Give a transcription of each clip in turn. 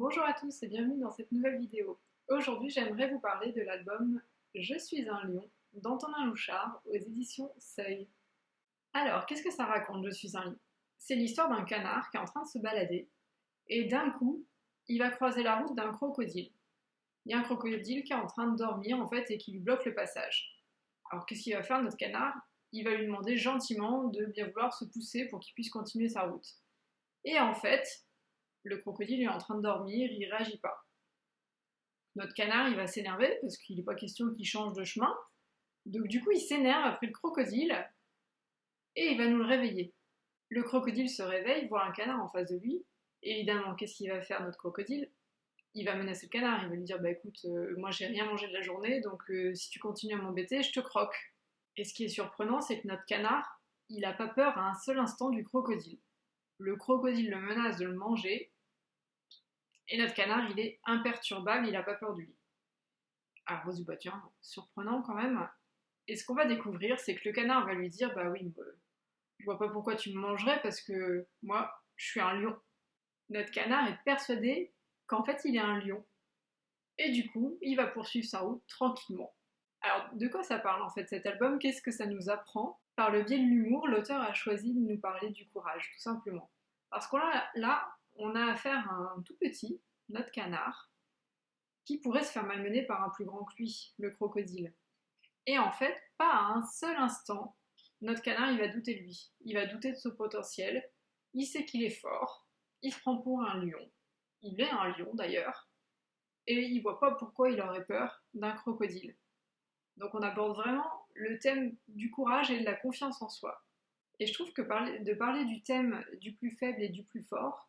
Bonjour à tous et bienvenue dans cette nouvelle vidéo. Aujourd'hui, j'aimerais vous parler de l'album Je suis un lion d'Antonin Louchard aux éditions Seuil. Alors, qu'est-ce que ça raconte, Je suis un lion? C'est l'histoire d'un canard qui est en train de se balader et d'un coup, il va croiser la route d'un crocodile. Il y a un crocodile qui est en train de dormir en fait et qui lui bloque le passage. Alors, qu'est-ce qu'il va faire notre canard? Il va lui demander gentiment de bien vouloir se pousser pour qu'il puisse continuer sa route. Et en fait, le crocodile est en train de dormir, il réagit pas. Notre canard, il va s'énerver parce qu'il n'est pas question qu'il change de chemin. Donc du coup, il s'énerve après le crocodile et il va nous le réveiller. Le crocodile se réveille, voit un canard en face de lui. Et évidemment, qu'est-ce qu'il va faire notre crocodile? Il va menacer le canard, il va lui dire bah écoute, moi j'ai rien mangé de la journée, donc si tu continues à m'embêter, je te croque. Et ce qui est surprenant, c'est que notre canard, il n'a pas peur à un seul instant du crocodile. Le crocodile le menace de le manger, et notre canard, il est imperturbable, il n'a pas peur de lui. Alors vous dites, bah tiens, surprenant quand même. Et ce qu'on va découvrir, c'est que le canard va lui dire, bah oui, je vois pas pourquoi tu me mangerais parce que moi, je suis un lion. Notre canard est persuadé qu'en fait, il est un lion. Et du coup, il va poursuivre sa route tranquillement. Alors, de quoi ça parle en fait cet album? Qu'est-ce que ça nous apprend? Par le biais de l'humour, l'auteur a choisi de nous parler du courage, tout simplement. Parce qu'on là, on a affaire à un tout petit, notre canard, qui pourrait se faire malmener par un plus grand que lui, le crocodile. Et en fait, pas à un seul instant, notre canard, il va douter de lui. Il va douter de son potentiel. Il sait qu'il est fort. Il se prend pour un lion. Il est un lion d'ailleurs. Et il voit pas pourquoi il aurait peur d'un crocodile. Donc on aborde vraiment le thème du courage et de la confiance en soi. Et je trouve que de parler du thème du plus faible et du plus fort,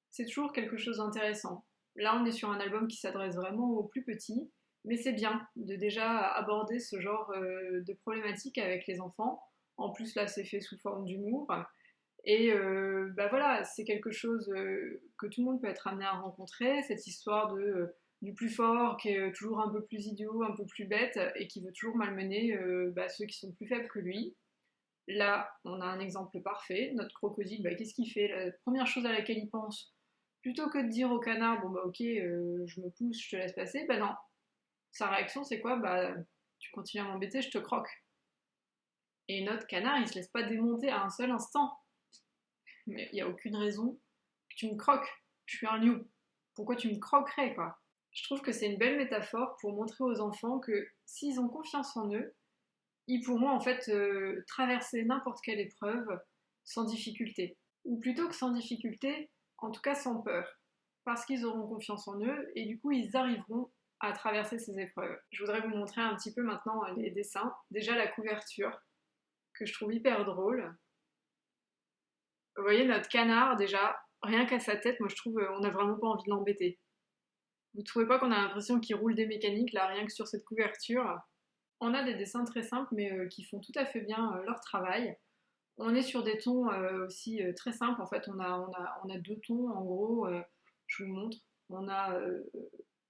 c'est toujours quelque chose d'intéressant. Là, on est sur un album qui s'adresse vraiment aux plus petits, mais c'est bien de déjà aborder ce genre de problématique avec les enfants. En plus, là, c'est fait sous forme d'humour. Et bah voilà, c'est quelque chose que tout le monde peut être amené à rencontrer, cette histoire du plus fort qui est toujours un peu plus idiot, un peu plus bête et qui veut toujours malmener ceux qui sont plus faibles que lui. Là, on a un exemple parfait. Notre crocodile, bah, qu'est-ce qu'il fait? La première chose à laquelle il pense, plutôt que de dire au canard, bon bah ok, je me pousse, je te laisse passer, bah non. Sa réaction, c'est quoi? Bah, tu continues à m'embêter, je te croque. Et notre canard, il se laisse pas démonter à un seul instant. Mais il n'y a aucune raison que tu me croques. Je suis un lion. Pourquoi tu me croquerais, quoi? Je trouve que c'est une belle métaphore pour montrer aux enfants que s'ils ont confiance en eux, ils pourront en fait traverser n'importe quelle épreuve sans difficulté. Ou plutôt que sans difficulté, en tout cas sans peur. Parce qu'ils auront confiance en eux et du coup ils arriveront à traverser ces épreuves. Je voudrais vous montrer un petit peu maintenant les dessins. Déjà la couverture, que je trouve hyper drôle. Vous voyez notre canard déjà, rien qu'à sa tête, moi je trouve on n'a vraiment pas envie de l'embêter. Vous trouvez pas qu'on a l'impression qu'il roule des mécaniques là, rien que sur cette couverture? On a des dessins très simples mais qui font tout à fait bien leur travail. On est sur des tons aussi très simples. En fait, on a deux tons en gros. Je vous montre. On a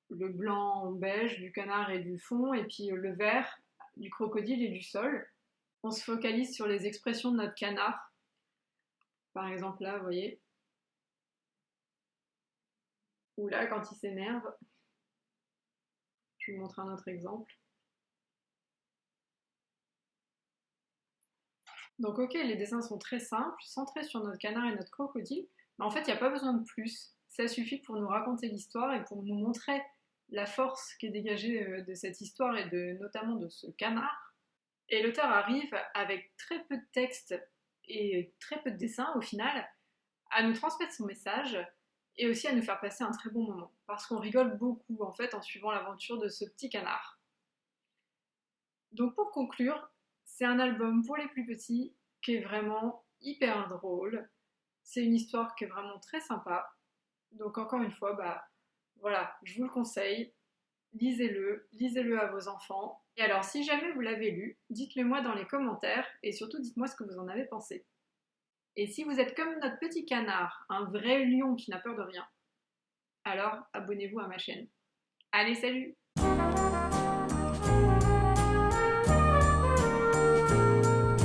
le blanc beige du canard et du fond, et puis le vert du crocodile et du sol. On se focalise sur les expressions de notre canard. Par exemple là, vous voyez. Ou là, quand il s'énerve. Je vous montre un autre exemple. Donc ok, les dessins sont très simples, centrés sur notre canard et notre crocodile, mais en fait, il n'y a pas besoin de plus. Ça suffit pour nous raconter l'histoire et pour nous montrer la force qui est dégagée de cette histoire et notamment de ce canard. Et l'auteur arrive avec très peu de texte et très peu de dessins au final à nous transmettre son message et aussi à nous faire passer un très bon moment. Parce qu'on rigole beaucoup en fait en suivant l'aventure de ce petit canard. Donc pour conclure, c'est un album pour les plus petits qui est vraiment hyper drôle. C'est une histoire qui est vraiment très sympa. Donc encore une fois, bah voilà, je vous le conseille. Lisez-le, lisez-le à vos enfants. Et alors si jamais vous l'avez lu, dites-le moi dans les commentaires et surtout dites-moi ce que vous en avez pensé. Et si vous êtes comme notre petit canard, un vrai lion qui n'a peur de rien, alors abonnez-vous à ma chaîne. Allez, salut!